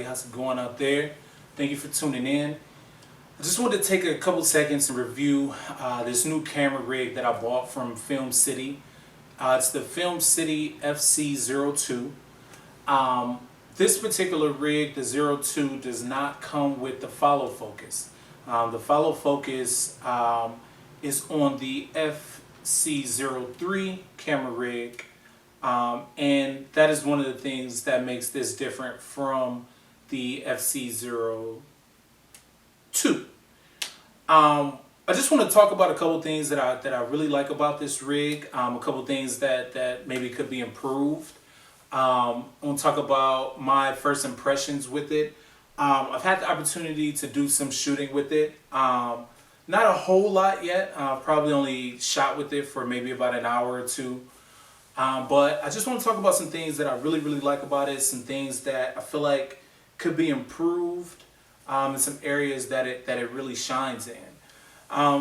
How's it going out there? Thank you for tuning in. I just wanted to take a couple seconds to review this new camera rig that I bought from Film City. It's the Film City FC-02. This particular rig, the 02, does not come with the follow focus. The follow focus is on the FC-03 camera rig, and that is one of the things that makes this different from the FC-02. I just want to talk about a couple things that I really like about this rig. A couple things that maybe could be improved. I want to talk about my first impressions with it. I've had the opportunity to do some shooting with it. Not a whole lot yet. Probably only shot with it for maybe about an hour or two. But I just want to talk about some things that I really like about it. Some things that I feel like could be improved, and some areas that it really shines in.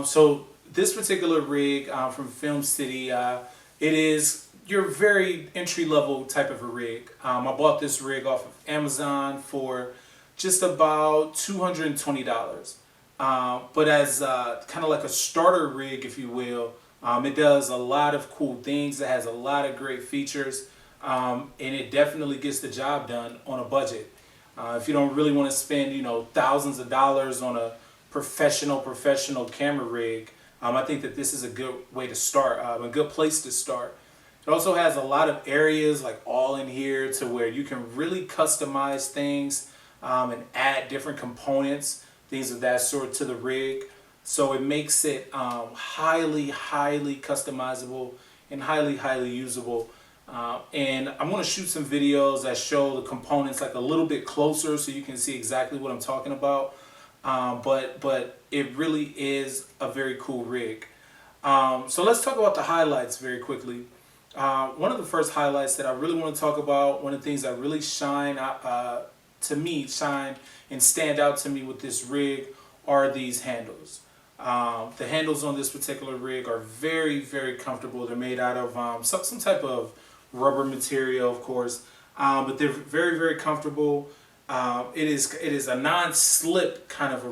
So this particular rig from Film City, it is your very entry-level type of a rig. I bought this rig off of Amazon for just about $220. But as kind of like a starter rig, if you will, it does a lot of cool things. It has a lot of great features, and it definitely gets the job done on a budget. If you don't really want to spend, thousands of dollars on a professional camera rig, I think that this is a good way to start, a good place to start. It also has a lot of areas like all in here to where you can really customize things and add different components, things of that sort to the rig. So it makes it highly customizable and highly usable. And I'm going to shoot some videos that show the components like a little bit closer so you can see exactly what I'm talking about. But it really is a very cool rig. So let's talk about the highlights very quickly. One of the first highlights that I really want to talk about, one of the things that really shine and stand out to me with this rig are these handles. The handles on this particular rig are very comfortable. They're made out of some type of rubber material, of course, but they're very comfortable. It is a non-slip kind of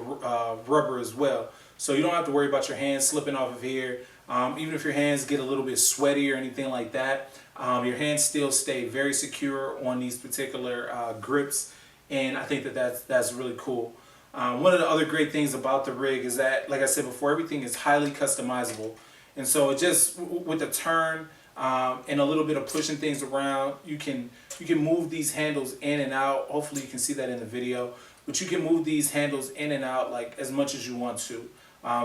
rubber as well, so you don't have to worry about your hands slipping off of here. Even if your hands get a little bit sweaty or anything like that, your hands still stay very secure on these particular grips, and I think that that's really cool. One of the other great things about the rig is that, like I said before, everything is highly customizable, and so it just with the turn and a little bit of pushing things around, you can move these handles in and out. Hopefully you can see that in the video, but you can move these handles in and out like as much as you want to.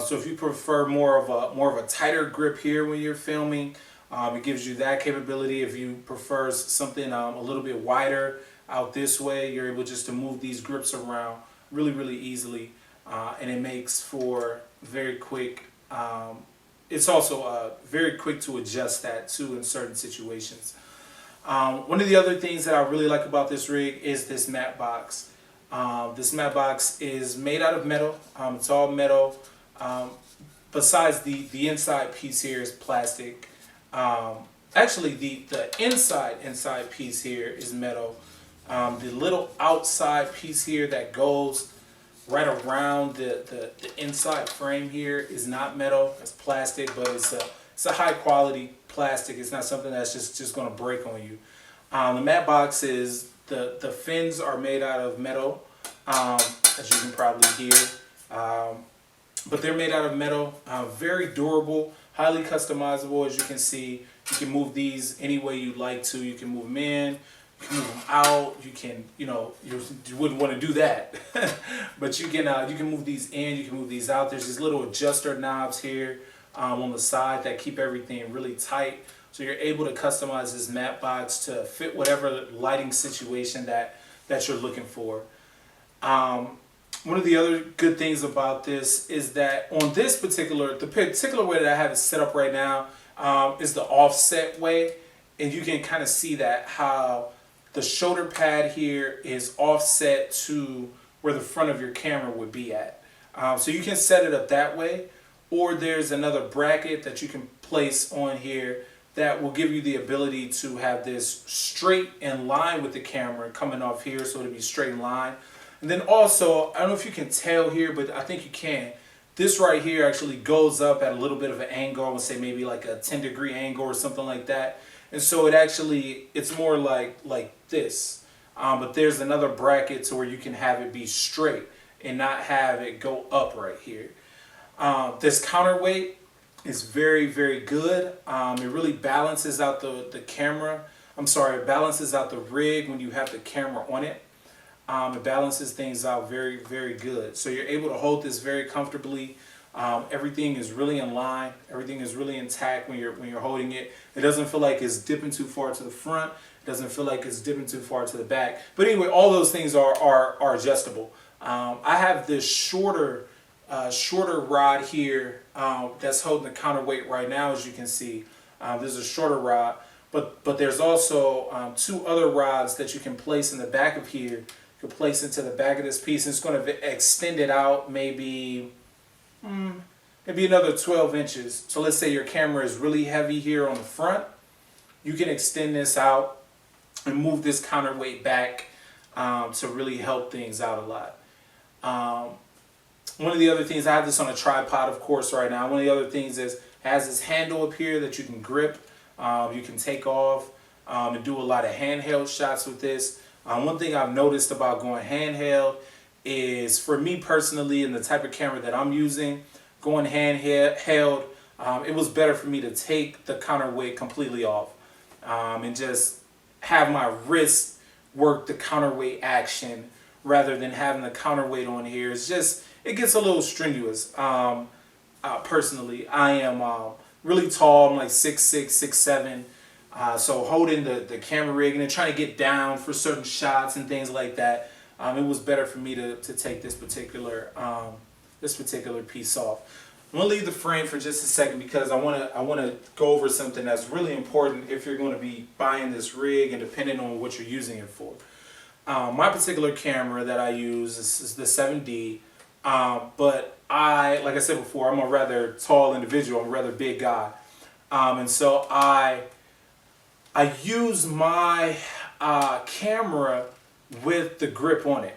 So if you prefer more of a tighter grip here when you're filming, it gives you that capability. If you prefer something a little bit wider out this way, you're able just to move these grips around really easily, and it makes for very quick. It's also very quick to adjust that too in certain situations. One of the other things that I really like about this rig is this mat box. This mat box is made out of metal. It's all metal. Besides the inside piece here is plastic. Actually, the inside piece here is metal. The little outside piece here that goes right around the inside frame here is not metal. It's plastic, but it's a high quality plastic. It's not something that's just going to break on you. The mat box is the fins are made out of metal, as you can probably hear. But they're made out of metal, very durable, highly customizable. As you can see, you can move these any way you'd like to. You can move them in, you can move them out. You can, you wouldn't want to do that, but you can move these in, you can move these out. There's these little adjuster knobs here on the side that keep everything really tight. So you're able to customize this mat box to fit whatever lighting situation that you're looking for. One of the other good things about this is that on the particular way that I have it set up right now is the offset way, and you can kind of see that how the shoulder pad here is offset to where the front of your camera would be at. So you can set it up that way, or there's another bracket that you can place on here that will give you the ability to have this straight in line with the camera coming off here, so it'll be straight in line. And then also, I don't know if you can tell here, but I think you can. This right here actually goes up at a little bit of an angle. I would say maybe like a 10-degree angle or something like that. And so it's more like this. But there's another bracket to where you can have it be straight and not have it go up right here. This counterweight is very, very good. It really balances out the camera. It balances out the rig when you have the camera on it. It balances things out very, very good. So you're able to hold this very comfortably. Everything is really in line. Everything is really intact when you're holding it. It doesn't feel like it's dipping too far to the front. It doesn't feel like it's dipping too far to the back. But anyway, all those things are adjustable. I have this shorter rod here that's holding the counterweight right now, as you can see. There's a shorter rod, but there's also 2 other rods that you can place in the back of here. You can place into the back of this piece, and it's going to extend it out maybe another 12 inches. So let's say your camera is really heavy here on the front. You can extend this out and move this counterweight back to really help things out a lot. One of the other things, I have this on a tripod, of course, right now. One of the other things is it has this handle up here that you can grip. You can take off and do a lot of handheld shots with this. One thing I've noticed about going handheld is, for me personally and the type of camera that I'm using, going handheld, it was better for me to take the counterweight completely off and just have my wrist work the counterweight action rather than having the counterweight on here. It gets a little strenuous. Personally, I am really tall. I'm like 6'6", 6'7". So holding the camera rig and then trying to get down for certain shots and things like that, it was better for me to take this particular piece off. I'm gonna leave the frame for just a second because I wanna go over something that's really important if you're going to be buying this rig and depending on what you're using it for. My particular camera that I use is the 7D, but like I said before, I'm a rather tall individual. I'm a rather big guy, and so I use my camera with the grip on it.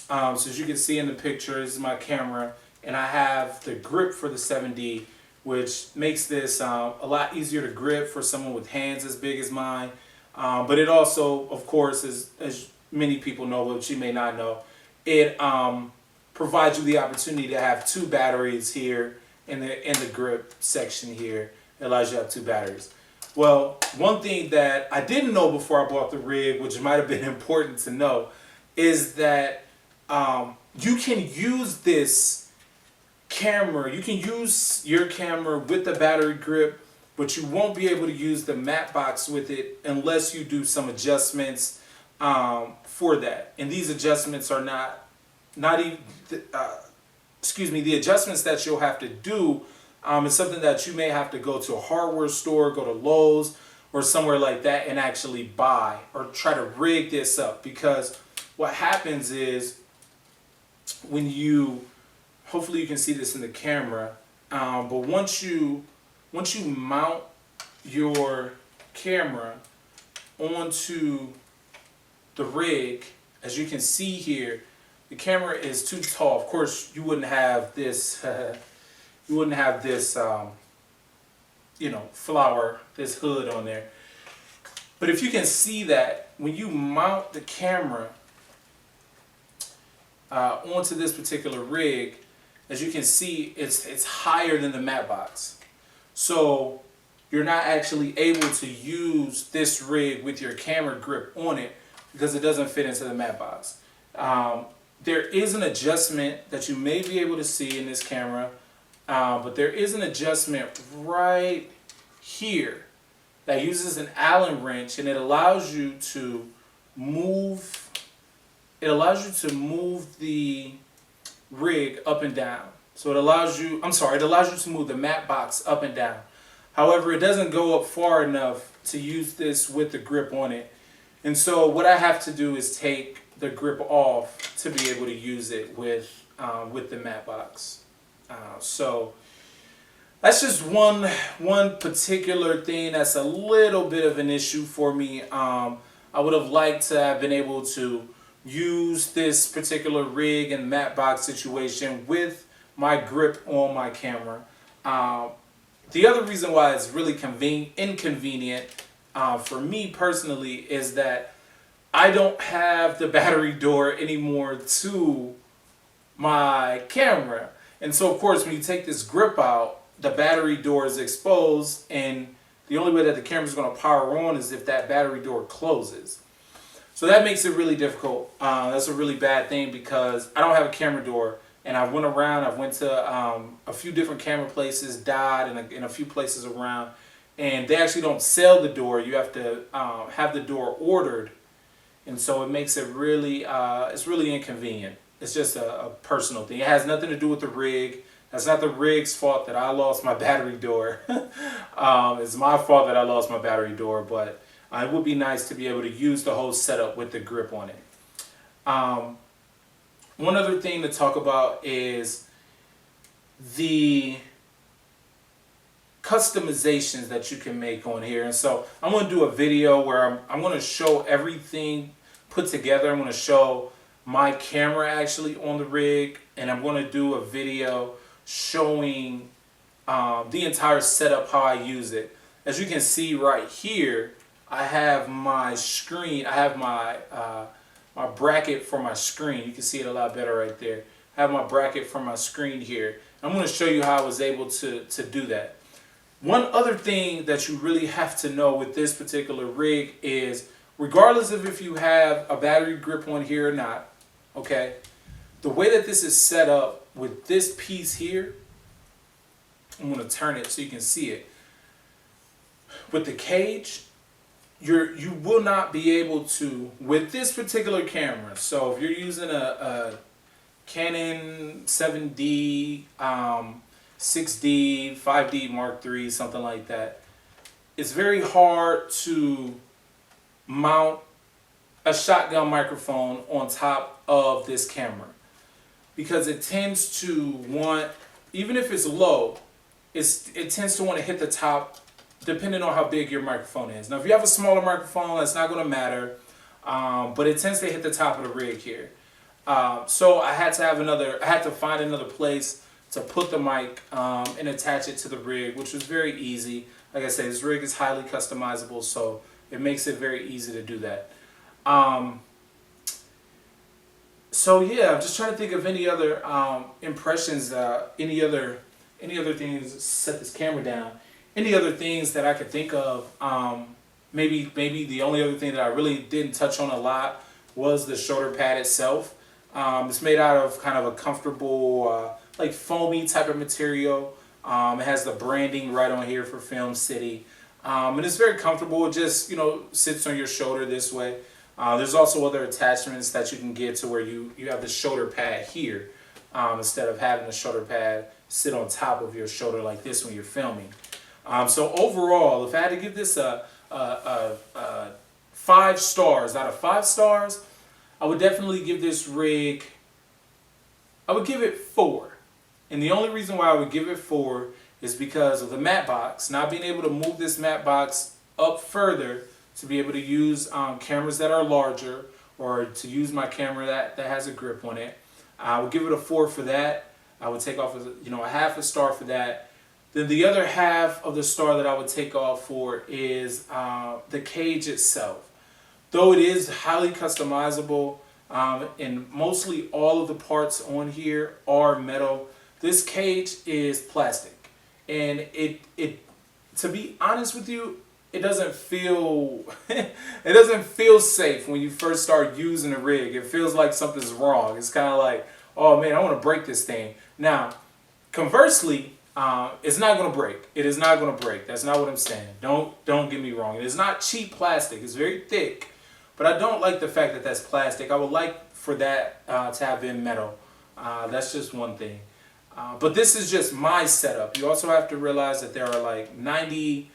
So as you can see in the picture, this is my camera, and I have the grip for the 7D, which makes this a lot easier to grip for someone with hands as big as mine. But it also, of course, as many people know, but you may not know, it provides you the opportunity to have 2 batteries here in the grip section here. It allows you to have 2 batteries. Well, one thing that I didn't know before I bought the rig, which might have been important to know, is that you can use this camera, you can use your camera with the battery grip, but you won't be able to use the matte box with it unless you do some adjustments for that. And these adjustments are not even, the adjustments that you'll have to do is something that you may have to go to a hardware store, go to Lowe's or somewhere like that and actually buy or try to rig this up. Because what happens is when hopefully you can see this in the camera, but once you mount your camera onto the rig, as you can see here, the camera is too tall. Of course, you wouldn't have this this hood on there. But if you can see that when you mount the camera onto this particular rig, as you can see, it's higher than the matte box. So you're not actually able to use this rig with your camera grip on it because it doesn't fit into the matte box. There is an adjustment that you may be able to see in this camera, but there is an adjustment right here that uses an Allen wrench, and it allows you to move the rig up and down. So it allows you to move the matte box up and down. However, it doesn't go up far enough to use this with the grip on it. And so what I have to do is take the grip off to be able to use it with the matte box. So that's just one particular thing that's a little bit of an issue for me. I would have liked to have been able to use this particular rig and matte box situation with my grip on my camera. The other reason why it's really inconvenient for me personally is that I don't have the battery door anymore to my camera. And so of course when you take this grip out, the battery door is exposed, and the only way that the camera is going to power on is if that battery door closes. So that makes it really difficult. That's a really bad thing because I don't have a camera door, and I went around, I went to a few different camera places, Dot, in a few places around, and they actually don't sell the door. You have to have the door ordered, and so it makes it really, it's really inconvenient. It's just a personal thing. It has nothing to do with the rig. That's not the rig's fault that I lost my battery door. It's my fault that I lost my battery door, but it would be nice to be able to use the whole setup with the grip on it. One other thing to talk about is the customizations that you can make on here. And so I'm going to do a video where I'm going to show everything put together. I'm going to show my camera actually on the rig, and I'm going to do a video showing the entire setup, how I use it. As you can see right here, I have my screen, I have my my bracket for my screen. You can see it a lot better right there. I have my bracket for my screen here. I'm going to show you how I was able to do that. One other thing that you really have to know with this particular rig is, regardless of if you have a battery grip on here or not, okay, the way that this is set up with this piece here, I'm going to turn it so you can see it. With the cage, you will not be able to, with this particular camera, so if you're using a Canon 7D, 6D, 5D Mark III, something like that, it's very hard to mount a shotgun microphone on top of this camera, because it tends to want, even if it's low, it tends to want to hit the top depending on how big your microphone is. Now if you have a smaller microphone, that's not going to matter, but it tends to hit the top of the rig here. So I had to find another place to put the mic and attach it to the rig, which was very easy. Like I said, this rig is highly customizable, so it makes it very easy to do that. So yeah, I'm just trying to think of any other impressions, any other things. Set this camera down. Any other things that I could think of. Maybe the only other thing that I really didn't touch on a lot was the shoulder pad itself. It's made out of kind of a comfortable, like foamy type of material. It has the branding right on here for Film City, and it's very comfortable. It just, you know, sits on your shoulder this way. There's also other attachments that you can get to where you have the shoulder pad here, instead of having the shoulder pad sit on top of your shoulder like this when you're filming. So overall, if I had to give this a 5 stars out of 5 stars, I would definitely give this rig, I would give it 4. And the only reason why I would give it 4 is because of the matte box. Not being able to move this matte box up further to be able to use cameras that are larger, or to use my camera that has a grip on it. I would give it a 4 for that. I would take off a half a star for that. Then the other half of the star that I would take off for is the cage itself. Though it is highly customizable, and mostly all of the parts on here are metal, this cage is plastic. And it to be honest with you, it doesn't feel it doesn't feel safe when you first start using the rig. It feels like something's wrong. It's kind of like, oh man, I want to break this thing. Now, conversely, it's not going to break. It is not going to break. That's not what I'm saying. Don't get me wrong. It is not cheap plastic. It's very thick, but I don't like the fact that that's plastic. I would like for that to have been metal. That's just one thing. But this is just my setup. You also have to realize that there are like 90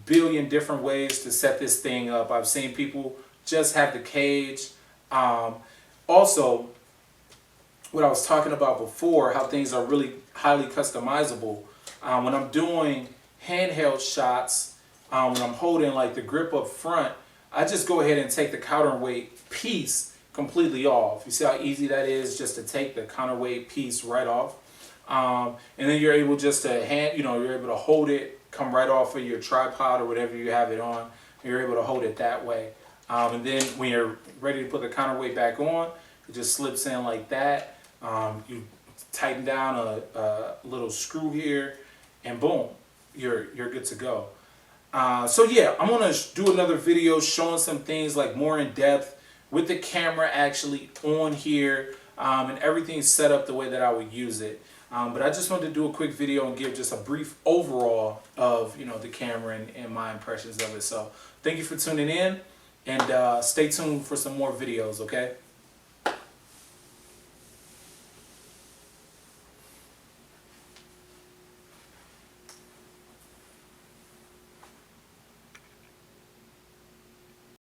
billion different ways to set this thing up. I've seen people just have the cage. Also, what I was talking about before, how things are really highly customizable. When I'm doing handheld shots, when I'm holding like the grip up front, I just go ahead and take the counterweight piece completely off. You see how easy that is, just to take the counterweight piece right off. And then you're able just to you're able to hold it, come right off of your tripod or whatever you have it on. And you're able to hold it that way. And then when you're ready to put the counterweight back on, it just slips in like that. You tighten down a little screw here, and boom, you're good to go. So yeah, I'm gonna do another video showing some things like more in depth with the camera actually on here, and everything set up the way that I would use it. But I just wanted to do a quick video and give just a brief overall of the camera and my impressions of it. So thank you for tuning in, and stay tuned for some more videos, okay?